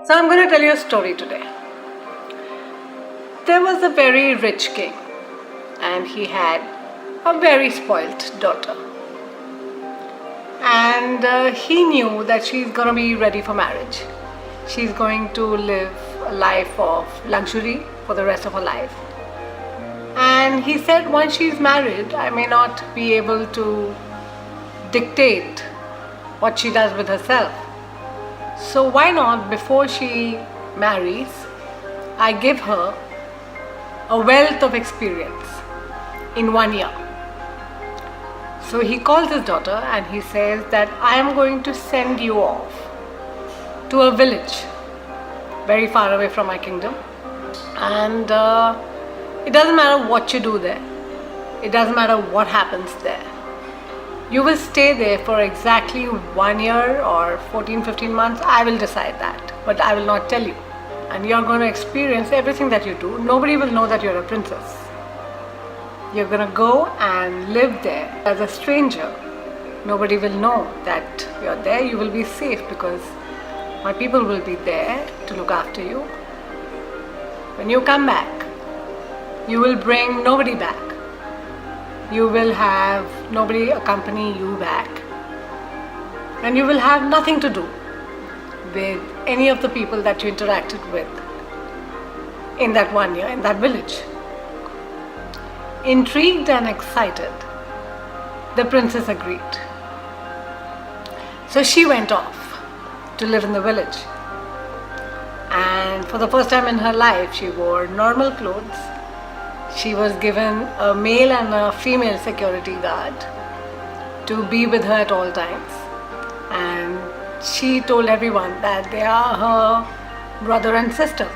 So I'm going to tell you a story today. There was a very rich king, and he had a very spoilt daughter. And he knew that she's going to be ready for marriage. She's going to live a life of luxury for the rest of her life. And he said, once she's married, I may not be able to dictate what she does with herself. So why not, before she marries, I give her a wealth of experience in 1 year. So he calls his daughter and he says that I am going to send you off to a village very far away from my kingdom. And it doesn't matter what you do there. It doesn't matter what happens there. You will stay there for exactly 1 year or 14-15 months. I will decide that, but I will not tell you. And you're going to experience everything that you do. Nobody will know that you're a princess. You're going to go and live there as a stranger. Nobody will know that you're there. You will be safe because my people will be there to look after you. When you come back, you will bring nobody back. You will have nobody accompany you back. And you will have nothing to do with any of the people that you interacted with in that 1 year, in that village. Intrigued and excited, the princess agreed. So she went off to live in the village. And for the first time in her life, she wore normal clothes. She was given a male and a female security guard to be with her at all times. And she told everyone that they are her brother and sister.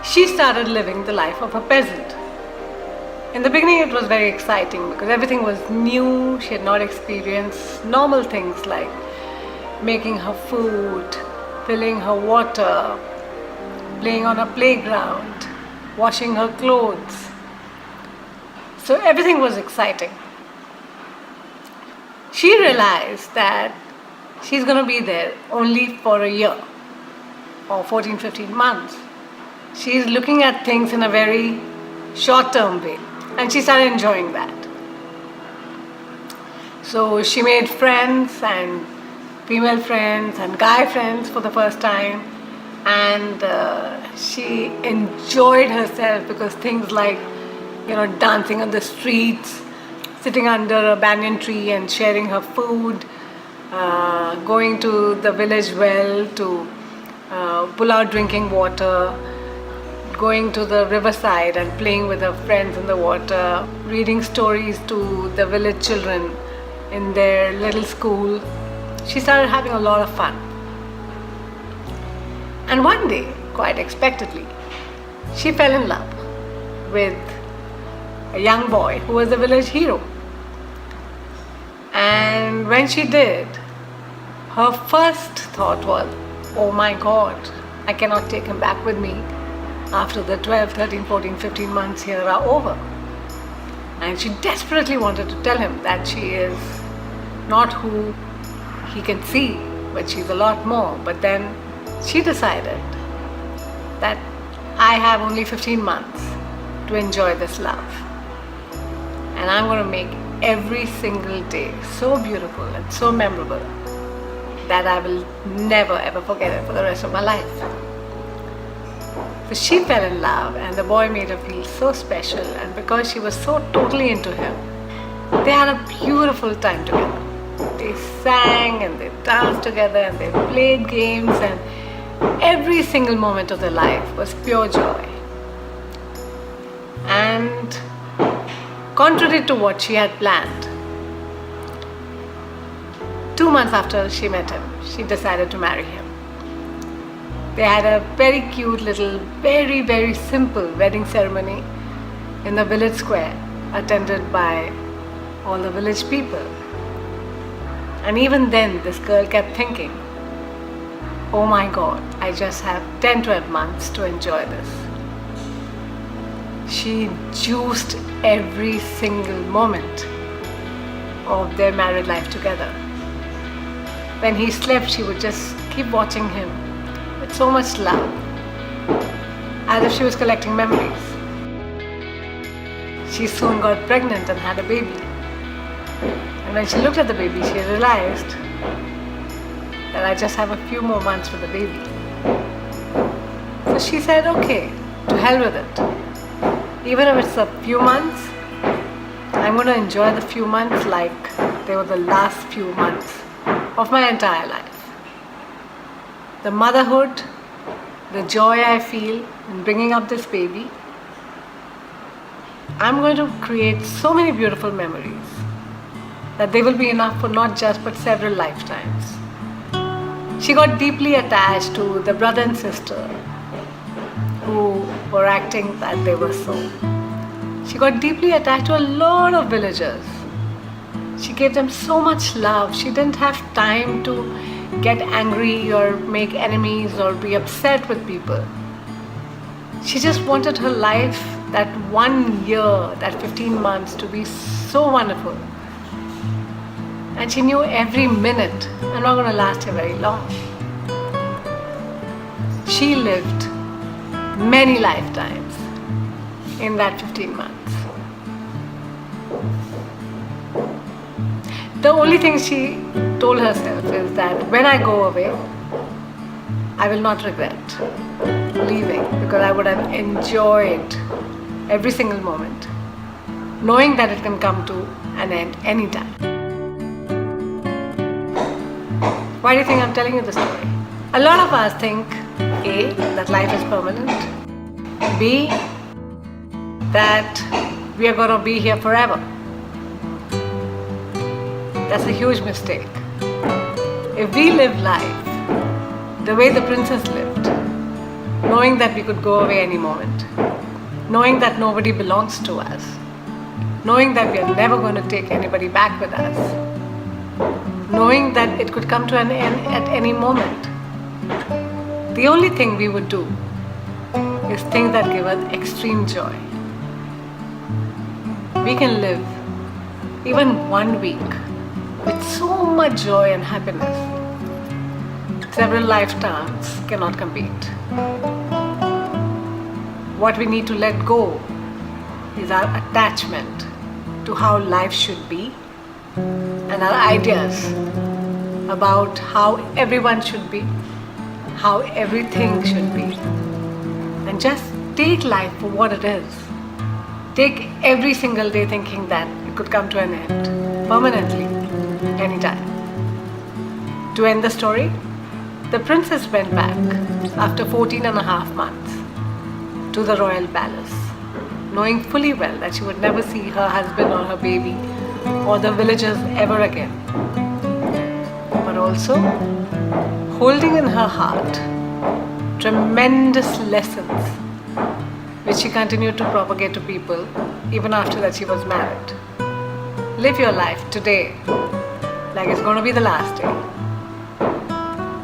She started living the life of a peasant. In the beginning it was very exciting because everything was new. She had not experienced normal things like making her food, filling her water, playing on a playground, washing her clothes. So everything was exciting. She realized that she's going to be there only for a year or 14-15 months. She's looking at things in a very short-term way, and she started enjoying that. So she made friends, and female friends and guy friends for the first time, and she enjoyed herself because things like dancing on the streets, sitting under a banyan tree and sharing her food, going to the village well to pull out drinking water, going to the riverside and playing with her friends in the water, reading stories to the village children in their little school. She started having a lot of fun. And one day, quite expectedly, she fell in love with a young boy who was a village hero. And when she did, her first thought was, oh my God, I cannot take him back with me after the 12, 13, 14, 15 months here are over. And she desperately wanted to tell him that she is not who he can see, but she's a lot more. But then she decided that I have only 15 months to enjoy this love. And I'm going to make every single day so beautiful and so memorable that I will never ever forget it for the rest of my life. So she fell in love, and the boy made her feel so special, and because she was so totally into him, they had a beautiful time together. They sang and they danced together and they played games, and every single moment of their life was pure joy. And contrary to what she had planned, 2 months after she met him, she decided to marry him. They had a very cute little, very, very simple wedding ceremony in the village square, attended by all the village people. And even then, this girl kept thinking, oh my God, I just have 10-12 months to enjoy this. She juiced every single moment of their married life together. When he slept, she would just keep watching him, with so much love, as if she was collecting memories. She soon got pregnant and had a baby. And when she looked at the baby, she realized that I just have a few more months with the baby. So she said, okay, to hell with it. Even if it's a few months, I'm going to enjoy the few months like they were the last few months of my entire life. The motherhood, the joy I feel in bringing up this baby, I'm going to create so many beautiful memories that they will be enough for not just but several lifetimes. She got deeply attached to the brother and sister who were acting that they were so. She got deeply attached to a lot of villagers. She gave them so much love. She didn't have time to get angry or make enemies or be upset with people. She just wanted her life, that 1 year, that 15 months, to be so wonderful. And she knew every minute, I'm not going to last here very long. She lived many lifetimes in that 15 months. The only thing she told herself is that when I go away, I will not regret leaving, because I would have enjoyed every single moment, knowing that it can come to an end anytime. Why do you think I'm telling you this story? A lot of us think A, that life is permanent, B, that we are going to be here forever. That's a huge mistake. If we live life the way the princess lived, knowing that we could go away any moment, knowing that nobody belongs to us, knowing that we are never going to take anybody back with us, knowing that it could come to an end at any moment, the only thing we would do is things that give us extreme joy. We can live even 1 week with so much joy and happiness. Several lifetimes cannot compete. What we need to let go is our attachment to how life should be and our ideas about how everyone should be, how everything should be. And just take life for what it is. Take every single day thinking that it could come to an end permanently, anytime. To end the story, the princess went back after 14.5 months to the royal palace, knowing fully well that she would never see her husband or her baby or the villagers ever again. But also holding in her heart tremendous lessons which she continued to propagate to people even after that she was married. Live your life today like it's going to be the last day.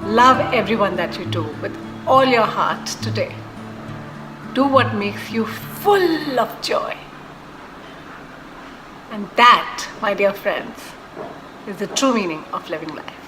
Love everyone that you do with all your heart today. Do what makes you full of joy. And that, my dear friends, is the true meaning of living life.